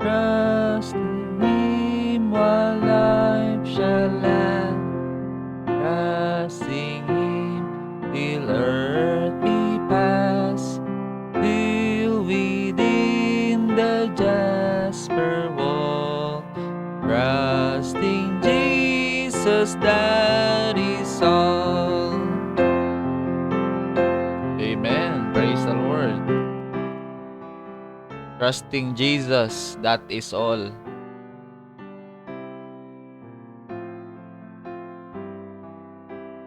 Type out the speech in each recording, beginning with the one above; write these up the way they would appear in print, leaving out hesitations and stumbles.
Trust in Him while life shall last. Trusting Him till earth we pass, till within the jasper wall. Trusting Jesus, that is all. Amen. Praise the Lord. Trusting Jesus, that is all.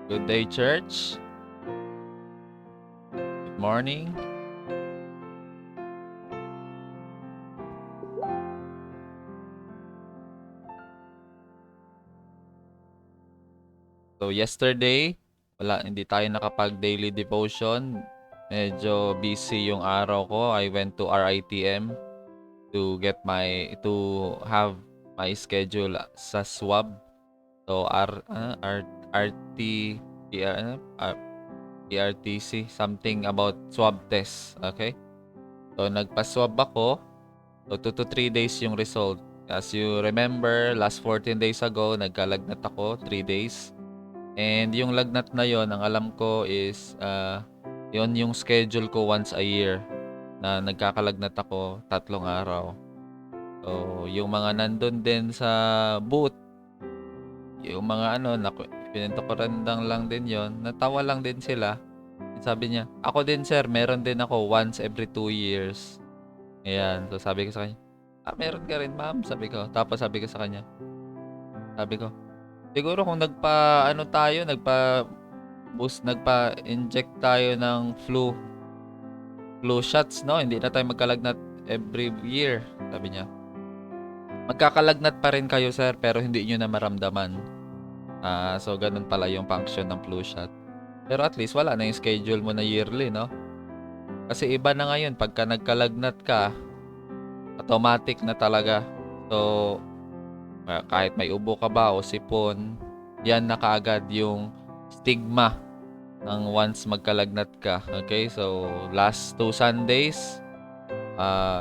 Good day, church. Good morning. So yesterday, hindi tayo nakapag-daily devotion. Medyo busy yung araw ko. I went to RITM to have my schedule sa swab. So PRTC, something about swab test. Okay? So nagpa-swab ako. So 2 to 3 days yung result. As you remember, last 14 days ago, nagkalagnat ako, 3 days. And yung lagnat na yon, ang alam ko is, yon yung schedule ko once a year na nagkakalagnat ako 3 araw. So, yung mga nandun din sa booth, yung mga pinento ko lang din yon, natawa lang din sila. Sabi niya, ako din sir, meron din ako once every 2 years. Ayan, so sabi ko sa kanya, meron ka rin ma'am, sabi ko. Tapos sabi ko sa kanya, sabi ko, siguro kung nagpa-inject tayo ng flu shots, no? Hindi na tayo magkalagnat every year, sabi niya. Magkakalagnat pa rin kayo, sir, pero hindi nyo na maramdaman. So ganun pala yung function ng flu shot. Pero at least wala na yung schedule mo na yearly, no? Kasi iba na ngayon, pagka nagkalagnat ka, automatic na talaga. So, kahit may ubo ka ba o sipon, yan na kaagad yung stigma ng once magkalagnat ka. Okay? So, last 2 Sundays,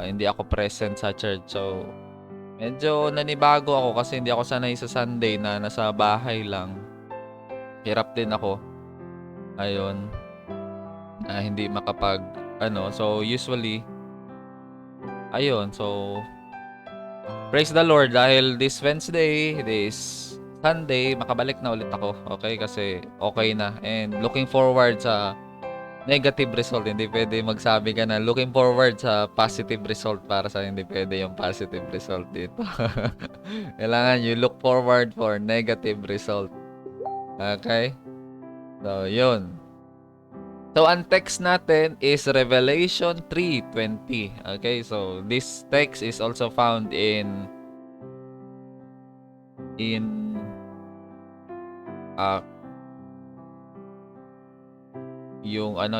hindi ako present sa church. So, medyo nanibago ako kasi hindi ako sanay sa Sunday na nasa bahay lang. Hirap din ako. Ayun. Hindi so usually, ayun, so praise the Lord dahil this Sunday, makabalik na ulit ako. Okay? Kasi okay na. And looking forward sa negative result. Hindi pwede magsabi ka na looking forward sa positive result para sa hindi pwede yung positive result dito. Kailangan you look forward for negative result. Okay? So, yun. So, ang text natin is Revelation 3:20. Okay? So, this text is also found in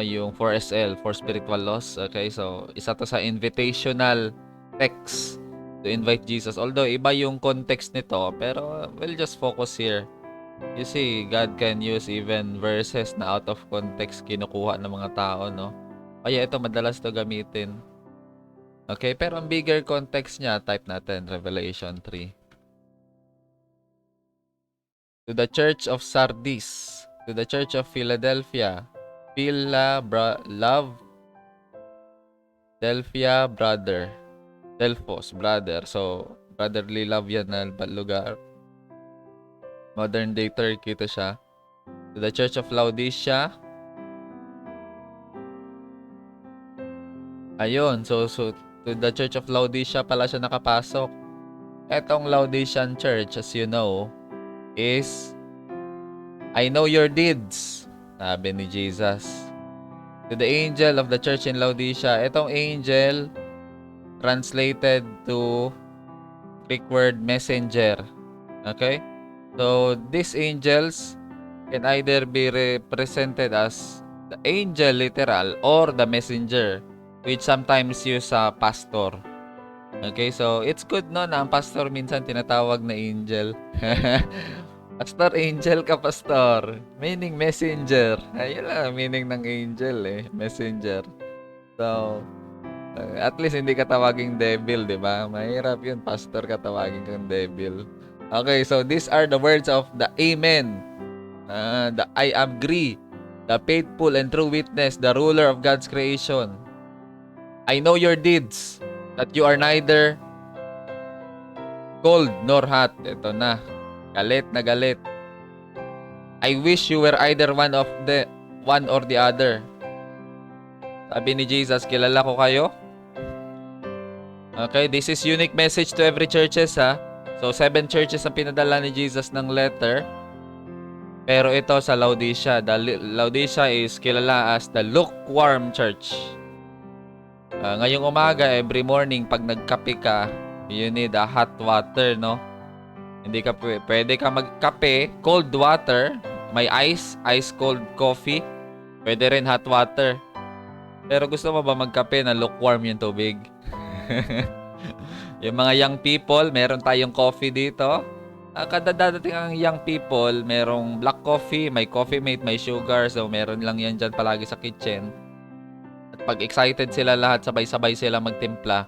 yung 4SL, for spiritual laws. Okay? So, isa to sa invitational text to invite Jesus. Although, iba yung context nito, pero we'll just focus here. You see, God can use even verses na out of context kinukuha ng mga tao, no? Kaya ito, madalas to gamitin. Okay, pero ang bigger context niya, type natin, Revelation 3. To the Church of Sardis, to the Church of Philadelphia, Delphia brother, Delphos brother. So, brotherly love yan na lugar. Modern day Turkey ito siya. To the Church of Laodicea. Ayun, so to the Church of Laodicea pala siya nakapasok. Etong Laodicean church, as you know, is I know your deeds, sabi ni Jesus. To the angel of the church in Laodicea, etong angel translated to Greek word messenger. Okay? So, these angels can either be represented as the angel literal or the messenger, which sometimes use sa pastor. Okay, so it's good no na ang pastor minsan tinatawag na angel. Pastor, angel ka, pastor. Meaning messenger. Ayun lang, meaning ng angel messenger. So, At least hindi ka tawaging devil, di ba? Mahirap yun, pastor ka tawagin kang devil. Okay, so these are the words of the Amen. The I agree. The faithful and true witness, the ruler of God's creation. I know your deeds, that you are neither cold nor hot. Ito na. Galit na galit. I wish you were either one or the other. Sabi ni Jesus, kilala ko kayo. Okay, this is unique message to every churches ha. So 7 churches ang pinadala ni Jesus ng letter. Pero ito sa Laodicea. Laodicea is kilala as the lukewarm church. Ngayong umaga, every morning, pag nagkape ka, you need a hot water, no? Hindi ka pwede ka magkape, cold water, may ice cold coffee, pwede rin hot water. Pero gusto mo ba magkape na lukewarm yung tubig? Yung mga young people, meron tayong coffee dito. Kada dadating ang young people, merong black coffee, may coffee mate, may sugar. So, meron lang yan dyan palagi sa kitchen. At pag excited sila lahat, sabay-sabay sila magtimpla.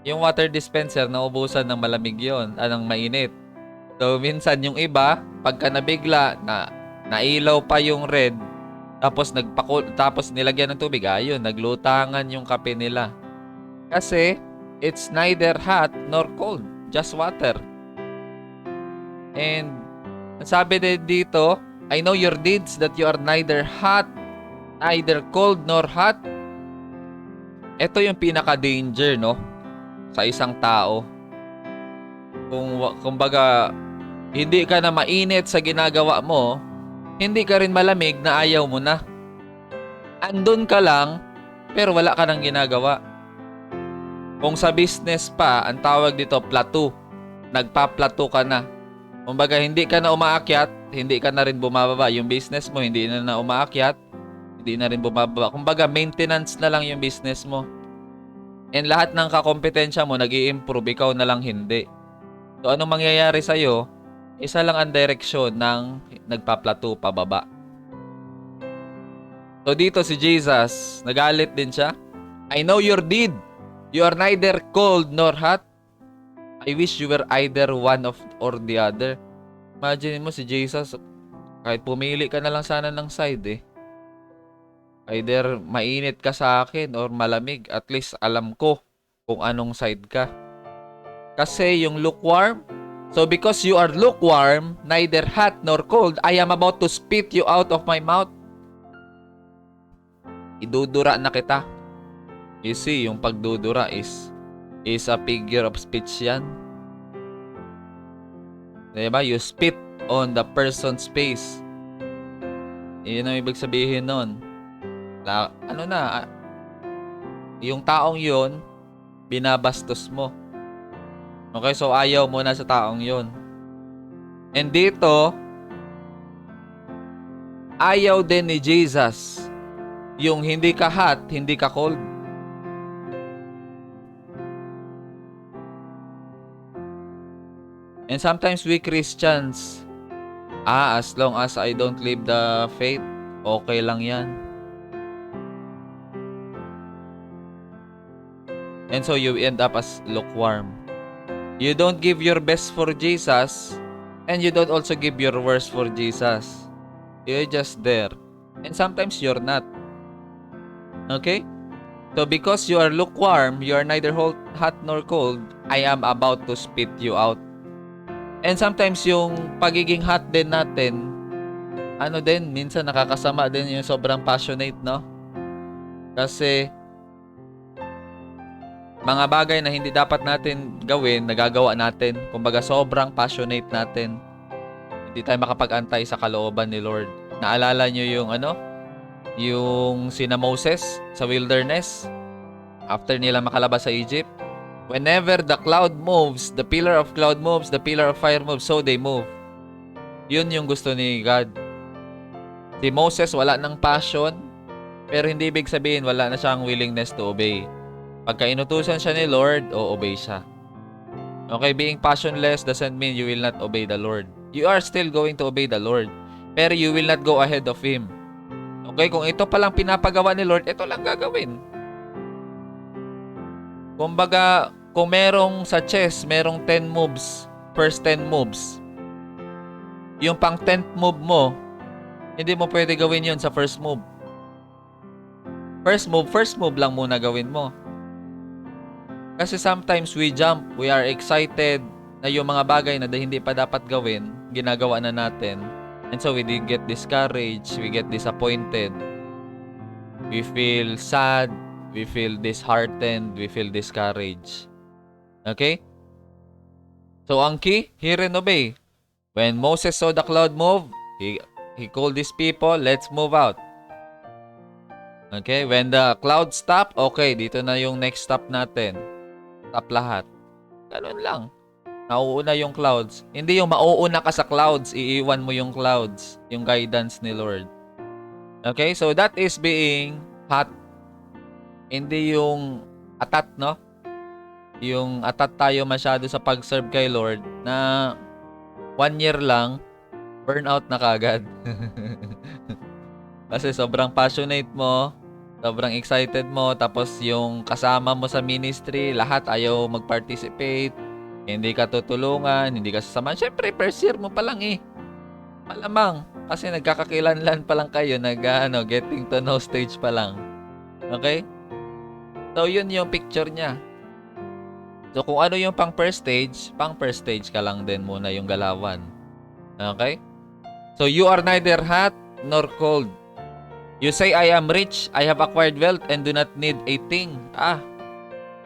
Yung water dispenser, naubusan ng malamig yun, ng mainit. So, minsan yung iba, pagka nabigla, nailaw pa yung red, tapos nilagyan ng tubig, ayun, naglutangan yung kape nila. Kasi, it's neither hot nor cold, just water. And, sabi din dito, I know your deeds, that you are neither cold nor hot. Ito yung pinaka-danger, no? Sa isang tao. Kumbaga, hindi ka na mainit sa ginagawa mo, hindi ka rin malamig na ayaw mo na. Andun ka lang, pero wala ka nang ginagawa. Kung sa business pa, ang tawag dito, plateau. Nagpa-plateau ka na. Kumbaga, hindi ka na umaakyat, hindi ka na rin bumababa. Yung business mo, hindi na umaakyat, hindi na rin bumababa. Kumbaga, maintenance na lang yung business mo. And lahat ng kakompetensya mo, nag-i-improve, ikaw na lang hindi. So, anong mangyayari sa'yo? Isa lang ang direksyon ng nagpa-plateau pababa. So, dito si Jesus, nagalit din siya. I know your deed. You are neither cold nor hot. I wish you were either one or the other. Imagine mo si Jesus, kahit pumili ka na lang sana ng side eh. Either mainit ka sa akin or malamig. At least alam ko kung anong side ka. Kasi yung lukewarm, so because you are lukewarm, neither hot nor cold, I am about to spit you out of my mouth. Idudura na kita. You see, yung pagdudura is a figure of speech yan. Diba? You spit on the person's face. Yun ang ibig sabihin nun. Yung taong yun, binabastos mo. Okay, so ayaw mo na sa taong yun. And dito, ayaw din ni Jesus yung hindi ka hot, hindi ka cold. And sometimes we Christians, as long as I don't leave the faith, okay lang yan. And so you end up as lukewarm. You don't give your best for Jesus, and you don't also give your worst for Jesus. You're just there. And sometimes you're not. Okay? So because you are lukewarm, you are neither hot nor cold, I am about to spit you out. And sometimes yung pagiging hot din natin, minsan nakakasama din yung sobrang passionate, no? Kasi mga bagay na hindi dapat natin gawin, nagagawa natin. Kumbaga sobrang passionate natin. Hindi tayo makapag-antay sa kalooban ni Lord. Naalala nyo yung sina Moses sa wilderness? After nila makalabas sa Egypt? Whenever the cloud moves, the pillar of cloud moves, the pillar of fire moves, so they move. Yun yung gusto ni God. Si Moses wala ng passion, pero hindi ibig sabihin wala na siyang willingness to obey. Pagka inutusan siya ni Lord, obey siya. Okay, being passionless doesn't mean you will not obey the Lord. You are still going to obey the Lord, pero you will not go ahead of Him. Okay, kung ito palang pinapagawa ni Lord, ito lang gagawin. Kumbaga, kung merong sa chess, merong 10 moves, first 10 moves, yung pang 10th move mo, hindi mo pwede gawin yun sa first move. First move lang muna gawin mo. Kasi sometimes we jump, we are excited na yung mga bagay na hindi pa dapat gawin, ginagawa na natin. And so we get discouraged, we get disappointed, we feel sad, we feel disheartened, we feel discouraged. Okay? So ang key, hear and obey. When Moses saw the cloud move, he called his people, let's move out. Okay? When the cloud stop, okay, dito na yung next stop natin. Stop lahat. Ganun lang. Nauuna yung clouds. Hindi yung mauuna ka sa clouds, iiwan mo yung clouds. Yung guidance ni Lord. Okay? So that is being hot. Hindi yung atat, no? Yung atat tayo masyado sa pag-serve kay Lord na 1 year lang, burnout na kagad. Kasi sobrang passionate mo, sobrang excited mo, tapos yung kasama mo sa ministry, lahat ayaw mag-participate, hindi ka tutulungan, hindi ka sasama. Siyempre, first year mo pa lang eh. Malamang, kasi nagkakakilanlan pa lang kayo, getting to know stage pa lang. Okay? So, yun yung picture niya. So, kung ano yung pang first stage ka lang din muna yung galawan. Okay? So, you are neither hot nor cold. You say, I am rich, I have acquired wealth, and do not need a thing.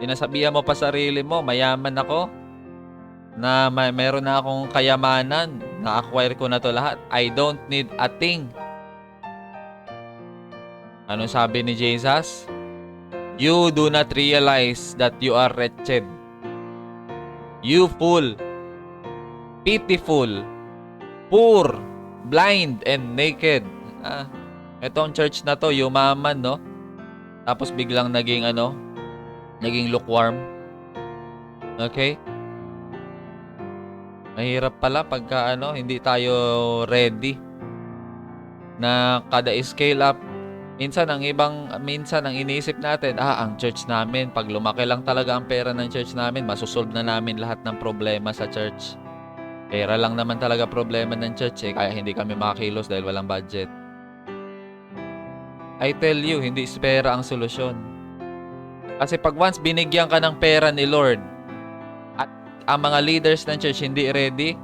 Sinasabihan mo pa sarili mo, mayaman ako, na meron na akong kayamanan, na-acquire ko na to lahat. I don't need a thing. Ano sabi ni Jesus? You do not realize that you are wretched. You fool, pitiful, poor, blind, and naked. Itong church na to, yumaman, no? Tapos biglang naging lukewarm. Okay? Mahirap pala pagka hindi tayo ready na kada scale up. Minsan ang iniisip natin, ang church namin, pag lumaki lang talaga ang pera ng church namin, masusolve na namin lahat ng problema sa church. Pera lang naman talaga problema ng church kaya hindi kami makakilos dahil walang budget. I tell you, hindi pera ang solusyon. Kasi pag once binigyan ka ng pera ni Lord at ang mga leaders ng church hindi ready,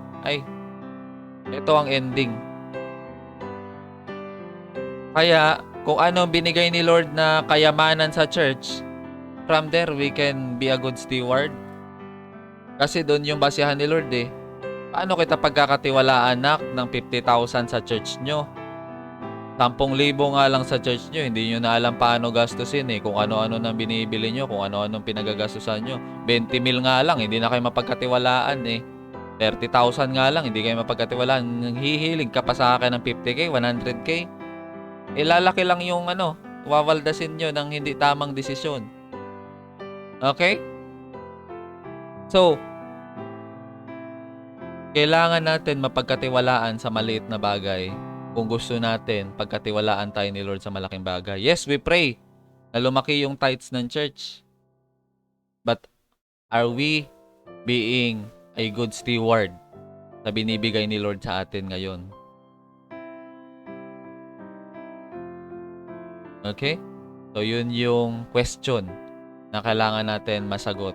ito ang ending. Kaya, kung ano binigay ni Lord na kayamanan sa church, from there, we can be a good steward. Kasi doon yung basihan ni Lord eh. Paano kita pagkakatiwalaan, anak, ng 50,000 sa church nyo? 10,000 nga lang sa church nyo, hindi nyo na alam paano gastusin eh. Kung ano-ano nang binibili nyo, kung ano-ano pinagagastusan nyo. 20 mil nga lang, hindi na kayo mapagkatiwalaan eh. 30,000 nga lang, hindi kayo mapagkatiwalaan. Hihilig ka pa sa akin ng 50K, 100K. Lalaki lang yung wawaldasin nyo ng hindi tamang desisyon. Okay? So, kailangan natin mapagkatiwalaan sa maliit na bagay kung gusto natin pagkatiwalaan tayo ni Lord sa malaking bagay. Yes, we pray na lumaki yung tithes ng church. But are we being a good steward na binibigay ni Lord sa atin ngayon? Okay? So, yun yung question na kailangan natin masagot.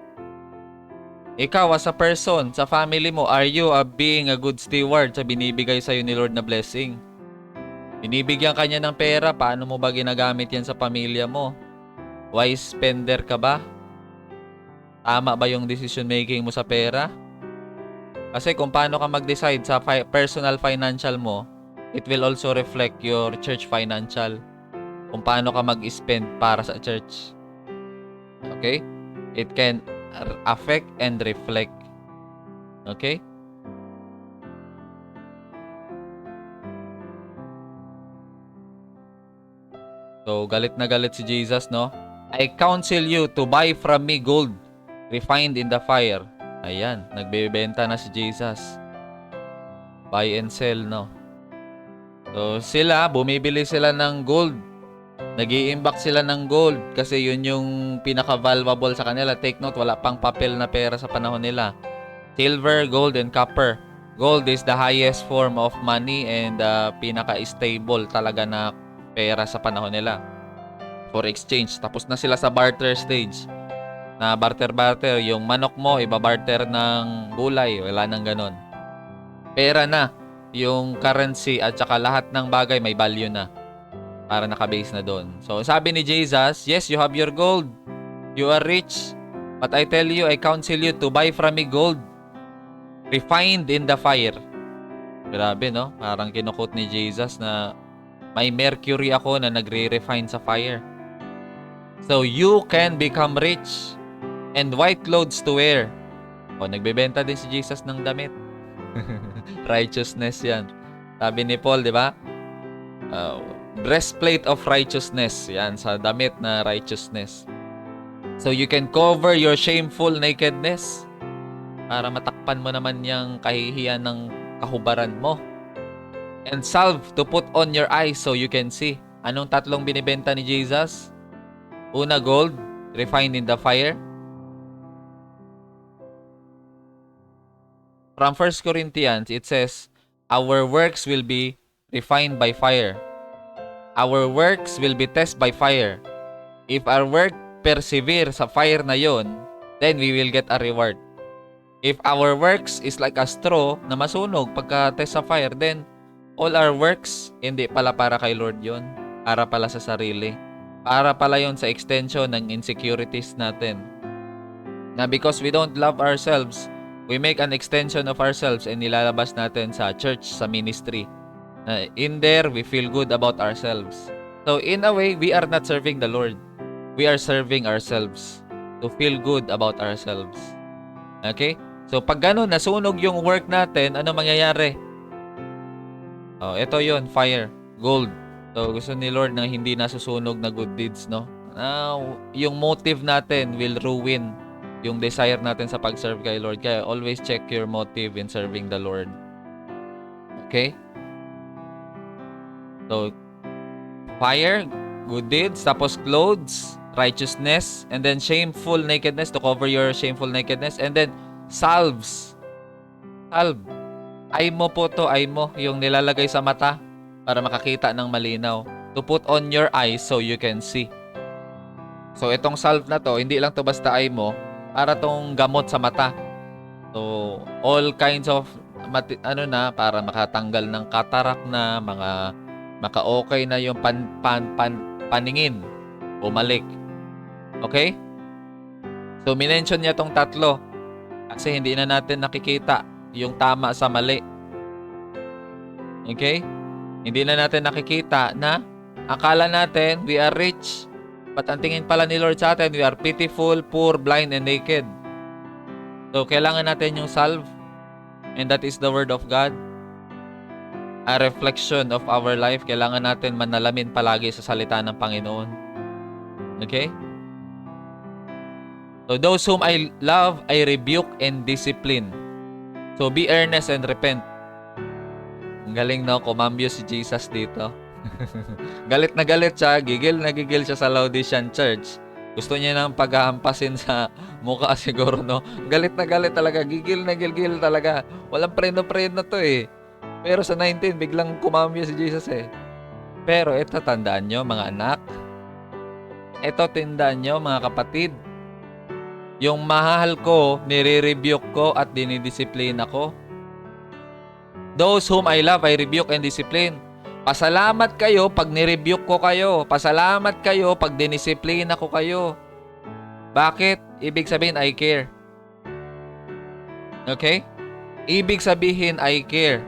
Ikaw, as a person, sa family mo, are you being a good steward sa binibigay sa'yo ni Lord na blessing? Binibigyan ka niya ng pera, paano mo ba ginagamit yan sa pamilya mo? Wise spender ka ba? Tama ba yung decision making mo sa pera? Kasi kung paano ka mag-decide sa personal financial mo, it will also reflect your church financial. Kung paano ka mag-spend para sa church. Okay? It can affect and reflect. Okay? So, galit na galit si Jesus, no? I counsel you to buy from me gold refined in the fire. Ayan, nagbebenta na si Jesus. Buy and sell, no? So, bumibili sila ng gold Nag-i-imbak sila ng gold kasi yun yung pinaka-valuable sa kanila. Take note, wala pang papel na pera sa panahon nila. Silver, gold, and copper. Gold is the highest form of money and pinaka-stable talaga na pera sa panahon nila for exchange. Tapos na sila sa barter stage. Na barter-barter. Yung manok mo, ibabarter ng gulay. Wala nang ganon. Pera na. Yung currency at saka lahat ng bagay may value na. Para nakabase na doon. So, sabi ni Jesus, yes, you have your gold. You are rich. But I tell you, I counsel you to buy from me gold refined in the fire. Grabe, no? Parang kinukot ni Jesus na may mercury ako na nagre-refine sa fire. So, you can become rich and white clothes to wear. O, nagbebenta din si Jesus ng damit. Righteousness yan. Sabi ni Paul, di ba? Breastplate of righteousness. Yan, sa damit na righteousness. So, you can cover your shameful nakedness para matakpan mo naman yung kahihiyan ng kahubaran mo. And salve to put on your eyes so you can see. Anong tatlong binibenta ni Jesus? Una, gold, refined in the fire. From 1 Corinthians, it says, our works will be refined by fire. Our works will be tested by fire. If our work persevere sa fire na yon, then we will get a reward. If our works is like a straw na masunog pagka-test sa fire, then all our works, hindi pala para kay Lord yon. Para pala sa sarili. Para pala yon sa extension ng insecurities natin. Na because we don't love ourselves, we make an extension of ourselves and nilalabas natin sa church, sa ministry. In there, we feel good about ourselves. So in a way, we are not serving the Lord. We are serving ourselves to feel good about ourselves. Okay? So, pag gano'n, nasunog yung work natin, ano mangyayari? Oh, ito yon, fire, gold. So, gusto ni Lord na hindi nasusunog na good deeds, no? Yung motive natin will ruin yung desire natin sa pag-serve kay Lord. Kaya, always check your motive in serving the Lord. Okay? So, fire, good deeds, tapos clothes, righteousness, and then shameful nakedness to cover your shameful nakedness, and then salves. Salve. Eye mo po to, eye mo. Yung nilalagay sa mata para makakita ng malinaw. To put on your eyes so you can see. So, itong salve na to, hindi lang to basta eye mo, para tong gamot sa mata. So, all kinds of, para makatanggal ng cataract na, maka-okay na yung paningin. Bumalik. Okay? So, minention niya tong tatlo. Kasi hindi na natin nakikita yung tama sa mali. Okay? Hindi na natin nakikita na akala natin we are rich. But ang tingin pala ni Lord sa atin, we are pitiful, poor, blind, and naked. So, kailangan natin yung salve. And that is the Word of God. A reflection of our life. Kailangan natin manalamin palagi sa salita ng Panginoon. Okay? So, those whom I love, I rebuke and discipline. So, be earnest and repent. Ang galing, no? Kumambyo si Jesus dito. Galit na galit siya. Gigil na gigil siya sa Laodicean Church. Gusto niya nang paghahampasin sa mukha siguro, no? Galit na galit talaga. Gigil na gigil talaga. Walang preno-preno to eh. Pero sa 19, biglang kumambyo si Jesus eh. Pero ito, tandaan nyo, mga anak. Ito, tandaan nyo, mga kapatid. Yung mahal ko, nire-rebuke ko at dinidisiplina ko. Those whom I love, I rebuke and discipline. Pasalamat kayo pag nirebuke ko kayo. Pasalamat kayo pag dinisiplina ko kayo. Bakit? Ibig sabihin, I care. Okay? Ibig sabihin, I care.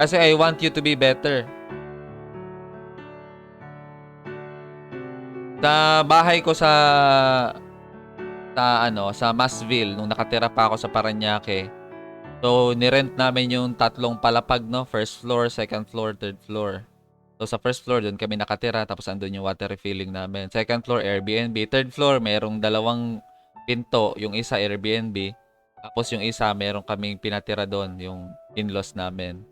Kasi I want you to be better. Sa bahay ko sa Masville, nung nakatira pa ako sa Parañaque. So, nirent namin yung tatlong palapag, no? First floor, second floor, third floor. So, sa first floor, doon kami nakatira. Tapos, andun yung water refilling namin. Second floor, Airbnb. Third floor, mayroong dalawang pinto. Yung isa, Airbnb. Tapos, yung isa, mayroong kaming pinatira doon. Yung in-laws namin.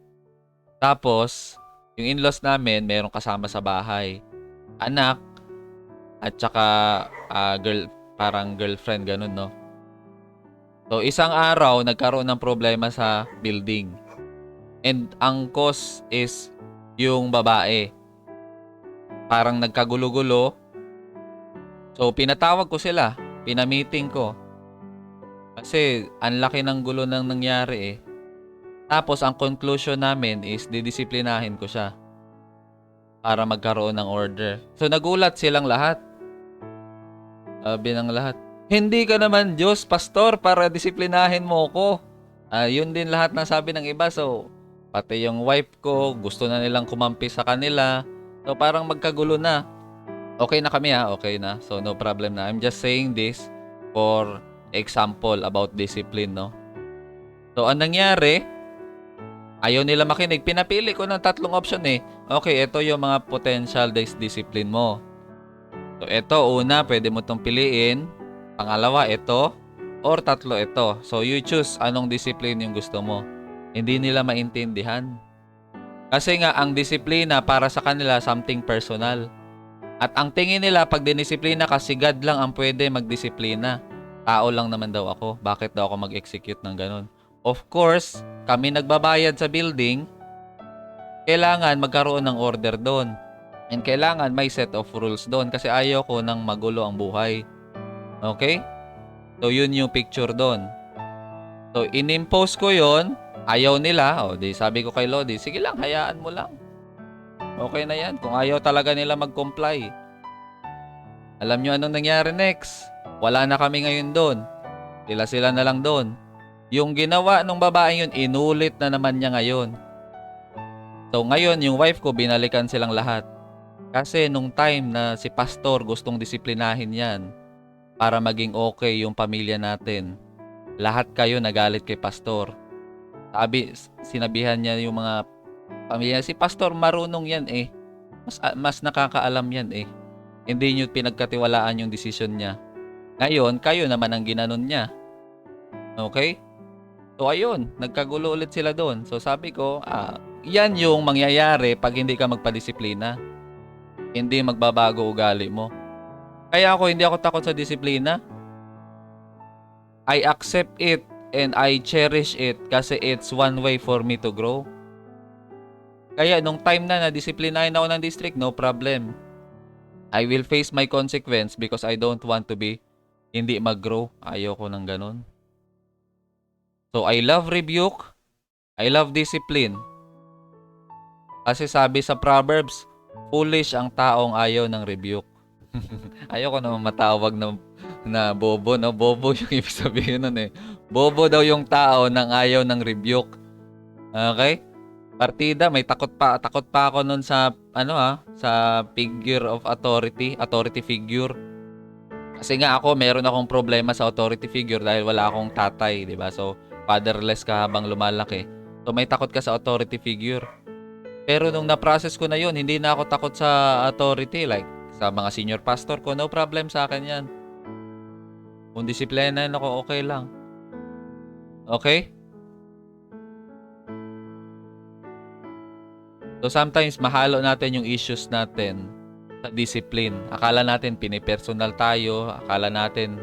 Tapos, Yung in-laws namin, merong kasama sa bahay. Anak, at saka parang girlfriend, ganun, no? So, isang araw, nagkaroon ng problema sa building. And ang cause is yung babae. Parang nagkagulo-gulo. So, pinatawag ko sila. Pinamiting ko. Kasi, ang laki ng gulo nang nangyari eh. Tapos, ang conclusion namin is didisiplinahin ko siya para magkaroon ng order. So, nagulat silang lahat. Sabi ng lahat, hindi ka naman Diyos, pastor, para disiplinahin mo ko. Yun din lahat ng sabi ng iba. So, pati yung wife ko, gusto na nilang kumampi sa kanila. So, parang magkagulo na. Okay na kami okay na. So, no problem na. I'm just saying this for example about discipline, no? So, ang nangyari, ayaw nila makinig. Pinapili ko ng 3 option eh. Okay, ito yung mga potential discipline mo. So, ito, una, pwede mo itong piliin. Pangalawa, ito. Or 3 ito. So, you choose anong discipline yung gusto mo. Hindi nila maintindihan. Kasi nga, ang disiplina para sa kanila, something personal. At ang tingin nila, pag dinisiplina ka, si God lang ang pwede magdisiplina. Tao lang naman daw ako. Bakit daw ako mag-execute ng ganun? Of course, kami nagbabayad sa building. Kailangan magkaroon ng order doon. And kailangan may set of rules doon kasi ayaw ko nang magulo ang buhay. Okay? So, yun yung picture doon. So, inimpose ko yun. Ayaw nila. Di sabi ko kay Lodi, sige lang, hayaan mo lang. Okay na yan. Kung ayaw talaga nila mag-comply. Alam nyo anong nangyari next? Wala na kami ngayon doon. Sila na lang doon. Yung ginawa ng babaeng yun, inulit na naman niya ngayon. So, ngayon, yung wife ko, binalikan silang lahat. Kasi nung time na si pastor gustong disiplinahin yan para maging okay yung pamilya natin, lahat kayo nagalit kay pastor. Sinabihan niya yung mga pamilya, si pastor marunong yan eh. Mas nakakaalam yan eh. Hindi niyo pinagkatiwalaan yung decision niya. Ngayon, kayo naman ang ginanon niya. Okay? So ayun, nagkagulo ulit sila doon. So sabi ko, yan yung mangyayari pag hindi ka magpadisiplina. Hindi magbabago ugali mo. Kaya hindi ako takot sa disiplina. I accept it and I cherish it kasi it's one way for me to grow. Kaya nung time na nadisiplinahin ako ng district, no problem. I will face my consequence because I don't want to be hindi mag-grow. Ayoko ng ganun. So I love rebuke. I love discipline. Kasi sabi sa Proverbs, foolish ang taong ayaw ng rebuke. Ayoko naman matawag na bobo, no? Bobo yung ibig sabihin nun eh. Bobo daw yung tao nang ayaw ng rebuke. Okay? Partida, may takot pa ako nun sa sa figure of authority figure. Kasi nga ako, meron akong problema sa authority figure dahil wala akong tatay, 'di ba? So, fatherless ka habang lumalaki. So, may takot ka sa authority figure. Pero nung na-process ko na yun, hindi na ako takot sa authority. Like, sa mga senior pastor ko, no problem sa akin yan. Kung disiplinahin ako, okay lang. Okay? So, sometimes, mahalo natin yung issues natin sa discipline. Akala natin, pinipersonal tayo. Akala natin,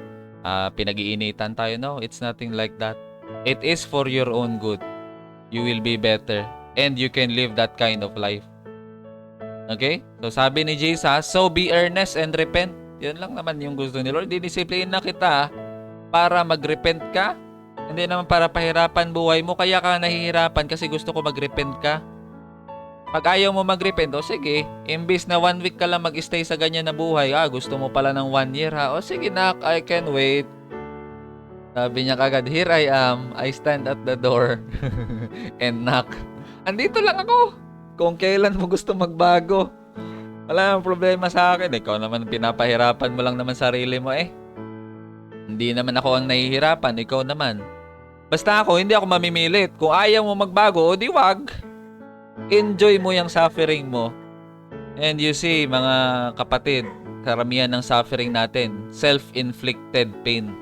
pinag-iinitan tayo. No, it's nothing like that. It is for your own good. You will be better. And you can live that kind of life. Okay? So sabi ni Jesus, so be earnest and repent. Yun lang naman yung gusto ni Lord. Dinisiplin na kita para mag-repent ka. Hindi naman para pahirapan buhay mo. Kaya ka nahihirapan kasi gusto ko mag-repent ka. Pag ayaw mo mag-repent, sige. Imbis na 1 week ka lang mag-stay sa ganyan na buhay. Gusto mo pala ng 1 year ha. Sige nak, I can wait. Sabi niya kagad, here I am. I stand at the door and knock. Andito lang ako. Kung kailan mo gusto magbago. Wala nang problema sa akin. Ikaw naman pinapahirapan mo lang naman sarili mo eh. Hindi naman ako ang nahihirapan. Ikaw naman. Basta ako, hindi ako mamimilit. Kung ayaw mo magbago, o di wag. Enjoy mo yung suffering mo. And you see, mga kapatid, karamihan ng suffering natin, self-inflicted pain.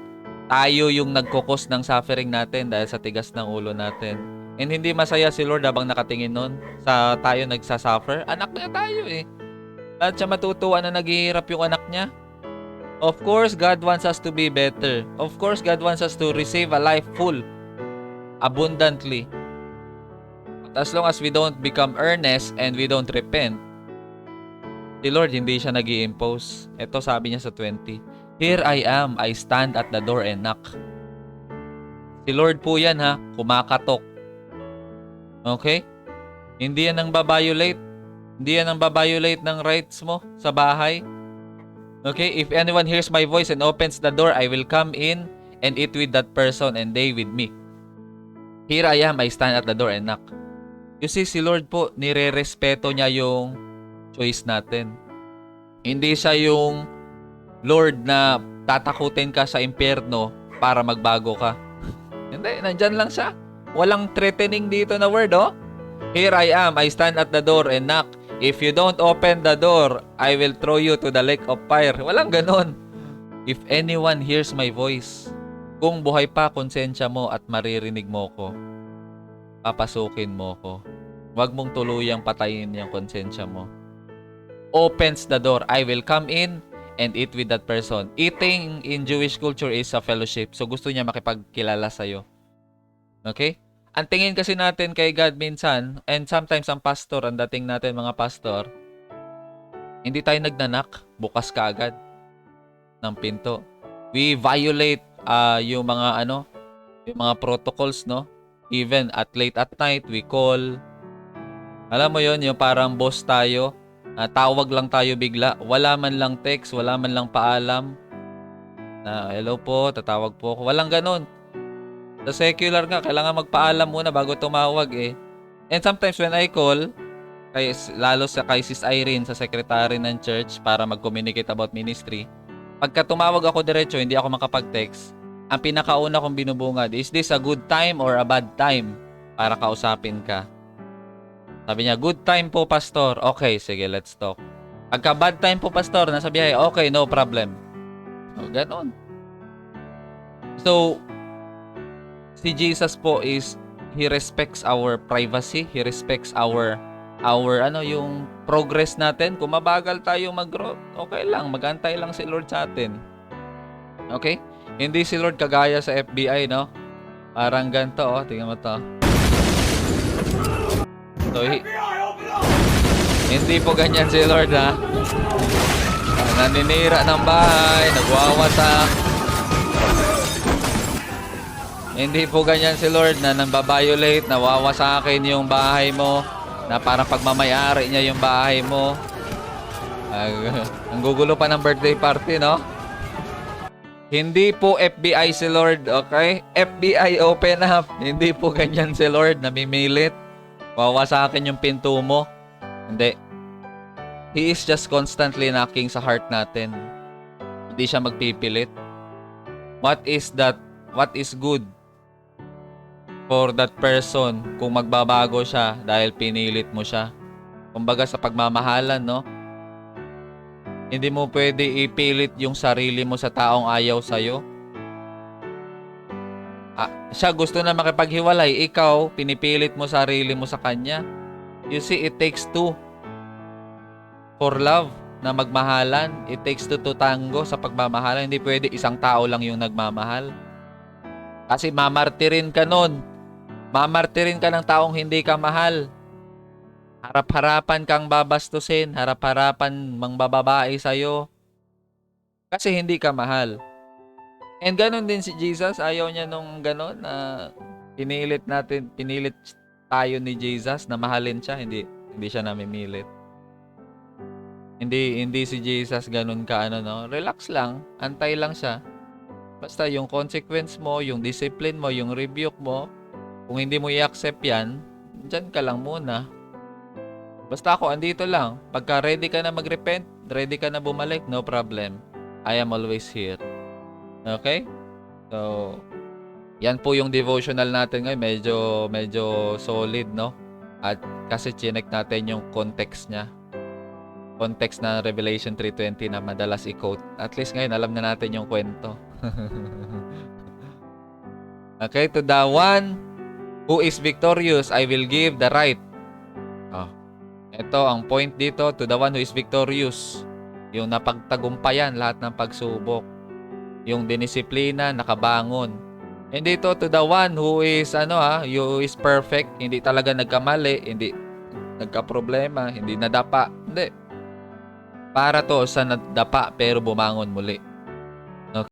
Tayo yung nagkukos ng suffering natin dahil sa tigas ng ulo natin. And hindi masaya si Lord habang nakatingin nun sa tayo nagsasuffer. Anak niya tayo eh. Lahat siya matutuwa na naghihirap yung anak niya. Of course, God wants us to be better. Of course, God wants us to receive a life full, abundantly. But as long as we don't become earnest and we don't repent, si Lord hindi siya nag-i-impose. Ito sabi niya sa 20, "Here I am, I stand at the door and knock." Si Lord po yan ha, kumakatok. Okay? Hindi yan ang babiolate. Hindi yan ang babiolate ng rights mo sa bahay. Okay? If anyone hears my voice and opens the door, I will come in and eat with that person and they with me. Here I am, I stand at the door and knock. You see, si Lord po, nire-respeto niya yung choice natin. Hindi siya yung Lord na tatakutin ka sa impyerno para magbago ka. Hindi, nandyan lang siya. Walang threatening dito na word, oh. Here I am, I stand at the door and knock. If you don't open the door, I will throw you to the lake of fire. Walang ganon. If anyone hears my voice, kung buhay pa konsensya mo at maririnig mo ko, papasukin mo ko. Huwag mong tuluyang patayin yung konsensya mo. Opens the door, I will come in and eat with that person. Eating in Jewish culture is a fellowship. So gusto niya makipagkilala sa'yo. Okay? Ang tingin kasi natin kay God minsan, and sometimes ang pastor, ang dating natin mga pastor, hindi tayo nagnanak, bukas ka agad ng pinto. We violate yung mga yung mga protocols, no? Even at late at night, we call. Alam mo yon, yung parang boss tayo, tawag lang tayo bigla, wala man lang text, wala man lang paalam. Hello po, tatawag po ako. Walang ganon. Sa secular nga, kailangan magpaalam muna bago tumawag eh. And sometimes when I call, lalo sa kay Sis Irene, sa secretary ng church, para mag-communicate about ministry, pagka tumawag ako diretso, hindi ako makapag-text, ang pinakauna kong binubungad, is this a good time or a bad time para kausapin ka? Sabi niya, good time po, pastor. Okay, sige, let's talk. Pagka bad time po, pastor, nasa biyahe, okay, no problem. O, ganon. So, si Jesus po is, He respects our privacy. He respects our yung progress natin. Kung mabagal tayo mag-grow, okay lang. Mag-antay lang si Lord sa atin. Okay? Hindi si Lord kagaya sa FBI, no? Parang ganito, oh. Tingnan mo to. So, hindi po ganyan si Lord, ha? Naninira ng bahay, nagwawasak. Hindi po ganyan si Lord na nambabiolate, nawawasakin yung bahay mo, na parang pagmamayari niya yung bahay mo. Ang gugulo pa ng birthday party, no? Hindi po FBI si Lord, okay? FBI, open up. Hindi po ganyan si Lord, namimilit. Wawasakin yung pinto mo. Hindi. He is just constantly knocking sa heart natin. Hindi siya magpipilit. What is good for that person kung magbabago siya dahil pinilit mo siya? Kumbaga sa pagmamahalan, no? Hindi mo pwede ipilit yung sarili mo sa taong ayaw sa'yo. Siya gusto na makipaghiwalay, ikaw, pinipilit mo sarili mo sa kanya. You see, it takes two for love na magmahalan. It takes two to tango sa pagmamahalan. Hindi pwede isang tao lang yung nagmamahal. Kasi mamartirin ka nun. Mamartirin ka ng taong hindi ka mahal. Harap-harapan kang babastusin. Harap-harapan mangbababae sa'yo. Kasi hindi ka mahal. And ganun din si Jesus. Ayaw niya nung ganun na pinilit tayo ni Jesus na mahalin siya. Hindi siya namimilit. Hindi si Jesus ganun ka no? Relax lang. Antay lang siya. Basta yung consequence mo, yung discipline mo, yung rebuke mo, kung hindi mo i-accept yan, dyan ka lang muna. Basta ako, andito lang. Pagka ready ka na mag-repent, ready ka na bumalik, no problem. I am always here. Okay? So, yan po yung devotional natin ngayon. Medyo solid, no? At kasi chinek natin yung context niya. Context na Revelation 3:20 na madalas i-quote. At least ngayon, alam na natin yung kwento. Okay, to the one Who is victorious, I will give the right. Oh, ito ang point dito, to the one who is victorious. Yung napagtagumpayan lahat ng pagsubok. Yung dinisiplina, nakabangon. And dito, to the one who is, who is perfect, hindi talaga nagkamali, hindi nagka-problema, hindi nadapa. Hindi. Para to sa nadapa pero bumangon muli.